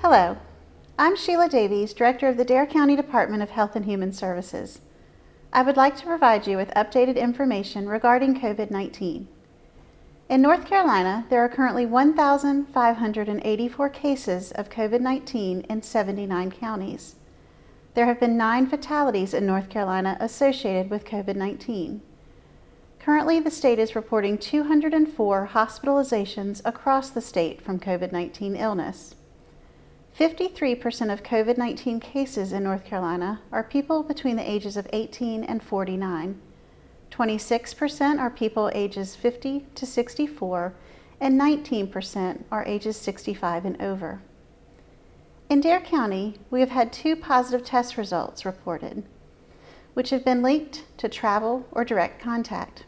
Hello, I'm Sheila Davies, Director of the Dare County Department of Health and Human Services. I would like to provide you with updated information regarding COVID-19. In North Carolina, there are currently 1,584 cases of COVID-19 in 79 counties. There have been 9 fatalities in North Carolina associated with COVID-19. Currently, the state is reporting 204 hospitalizations across the state from COVID-19 illness. 53% of COVID-19 cases in North Carolina are people between the ages of 18 and 49. 26% are people ages 50 to 64, and 19% are ages 65 and over. In Dare County, we have had 2 positive test results reported, which have been linked to travel or direct contact.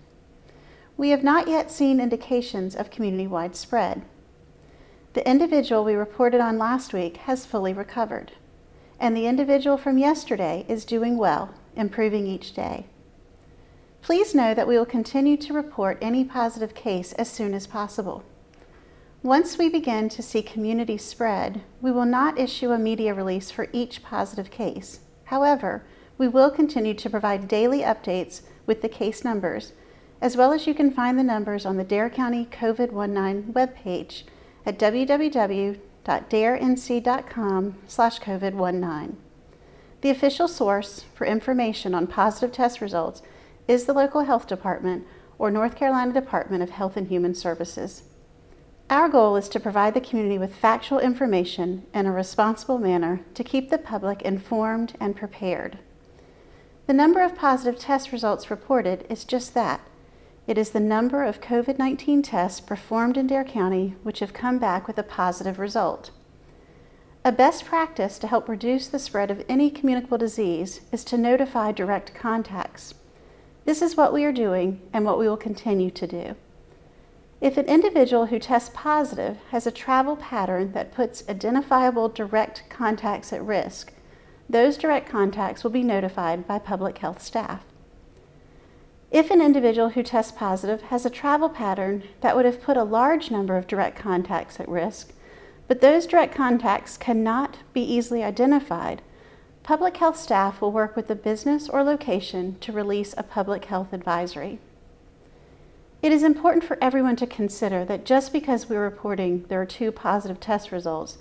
We have not yet seen indications of community-wide spread. The individual we reported on last week has fully recovered, and the individual from yesterday is doing well, improving each day. Please know that we will continue to report any positive case as soon as possible. Once we begin to see community spread, we will not issue a media release for each positive case. However, we will continue to provide daily updates with the case numbers, as well as you can find the numbers on the Dare County COVID-19 webpage at www.darenc.com/COVID-19. The official source for information on positive test results is the local health department or North Carolina Department of Health and Human Services. Our goal is to provide the community with factual information in a responsible manner to keep the public informed and prepared. The number of positive test results reported is just that. It is the number of COVID-19 tests performed in Dare County which have come back with a positive result. A best practice to help reduce the spread of any communicable disease is to notify direct contacts. This is what we are doing and what we will continue to do. If an individual who tests positive has a travel pattern that puts identifiable direct contacts at risk, those direct contacts will be notified by public health staff. If an individual who tests positive has a travel pattern that would have put a large number of direct contacts at risk, but those direct contacts cannot be easily identified, public health staff will work with the business or location to release a public health advisory. It is important for everyone to consider that just because we're reporting there are 2 positive test results,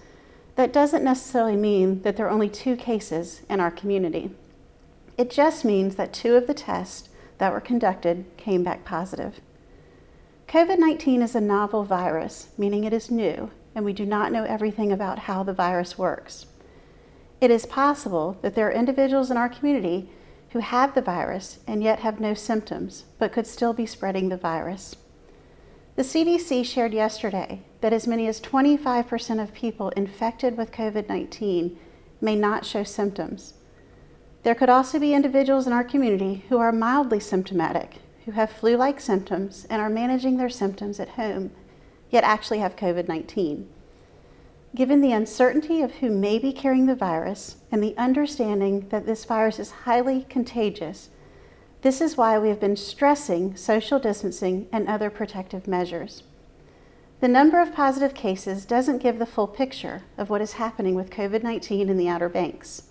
that doesn't necessarily mean that there are only 2 cases in our community. It just means that 2 of the tests that were conducted came back positive. COVID-19 is a novel virus, meaning it is new, and we do not know everything about how the virus works. It is possible that there are individuals in our community who have the virus and yet have no symptoms, but could still be spreading the virus. The CDC shared yesterday that as many as 25% of people infected with COVID-19 may not show symptoms. There could also be individuals in our community who are mildly symptomatic, who have flu-like symptoms and are managing their symptoms at home, yet actually have COVID-19. Given the uncertainty of who may be carrying the virus and the understanding that this virus is highly contagious, this is why we have been stressing social distancing and other protective measures. The number of positive cases doesn't give the full picture of what is happening with COVID-19 in the Outer Banks.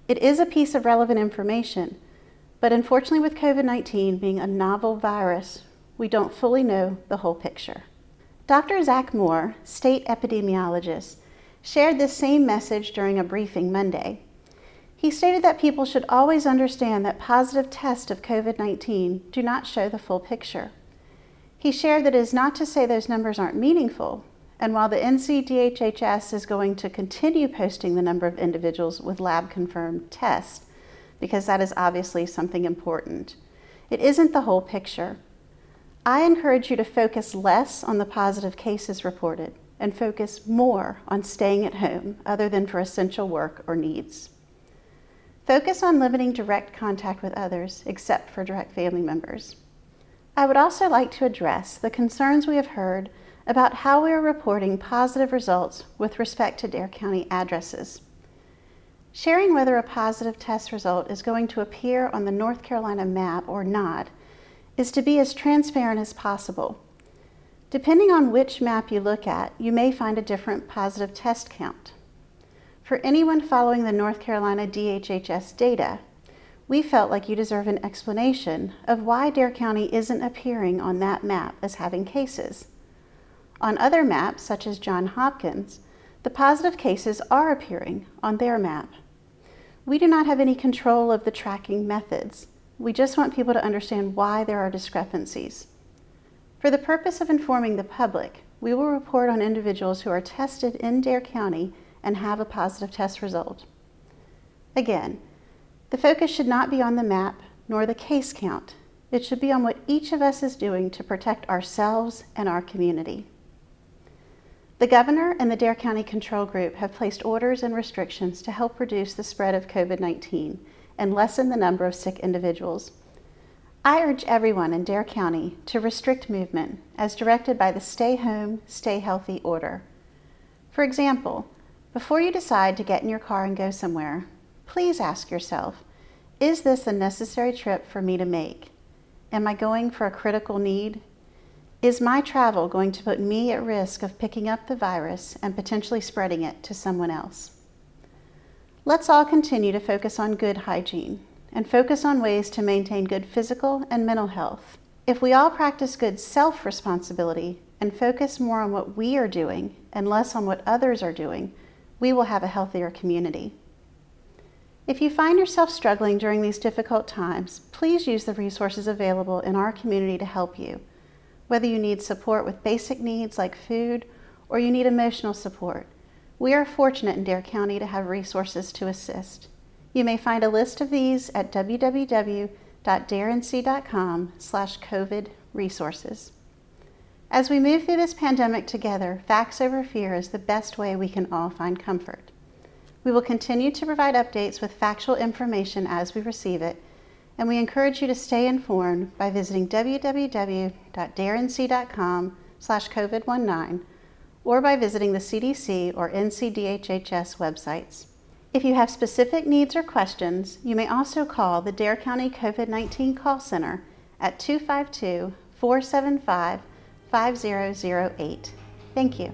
It is a piece of relevant information, but unfortunately with COVID-19 being a novel virus, we don't fully know the whole picture. Dr. Zach Moore, state epidemiologist, shared this same message during a briefing Monday. He stated that people should always understand that positive tests of COVID-19 do not show the full picture. He shared that it is not to say those numbers aren't meaningful, and while the NCDHHS is going to continue posting the number of individuals with lab-confirmed tests, because that is obviously something important, it isn't the whole picture. I encourage you to focus less on the positive cases reported and focus more on staying at home other than for essential work or needs. Focus on limiting direct contact with others except for direct family members. I would also like to address the concerns we have heard about how we are reporting positive results with respect to Dare County addresses. Sharing whether a positive test result is going to appear on the North Carolina map or not is to be as transparent as possible. Depending on which map you look at, you may find a different positive test count. For anyone following the North Carolina DHHS data, we felt like you deserve an explanation of why Dare County isn't appearing on that map as having cases. On other maps, such as Johns Hopkins, the positive cases are appearing on their map. We do not have any control of the tracking methods. We just want people to understand why there are discrepancies. For the purpose of informing the public, we will report on individuals who are tested in Dare County and have a positive test result. Again, the focus should not be on the map nor the case count. It should be on what each of us is doing to protect ourselves and our community. The governor and the Dare County Control Group have placed orders and restrictions to help reduce the spread of COVID-19 and lessen the number of sick individuals. I urge everyone in Dare County to restrict movement as directed by the Stay Home, Stay Healthy order. For example, before you decide to get in your car and go somewhere, please ask yourself, is this a necessary trip for me to make? Am I going for a critical need? Is my travel going to put me at risk of picking up the virus and potentially spreading it to someone else? Let's all continue to focus on good hygiene and focus on ways to maintain good physical and mental health. If we all practice good self-responsibility and focus more on what we are doing and less on what others are doing, we will have a healthier community. If you find yourself struggling during these difficult times, please use the resources available in our community to help you. Whether you need support with basic needs like food or you need emotional support, we are fortunate in Dare County to have resources to assist. You may find a list of these at www.darenc.com/COVID-resources. As we move through this pandemic together, Facts Over Fear is the best way we can all find comfort. We will continue to provide updates with factual information as we receive it, and we encourage you to stay informed by visiting www.darenc.com/COVID-19 or by visiting the CDC or NCDHHS websites. If you have specific needs or questions, you may also call the Dare County COVID-19 Call Center at 252-475-5008. Thank you.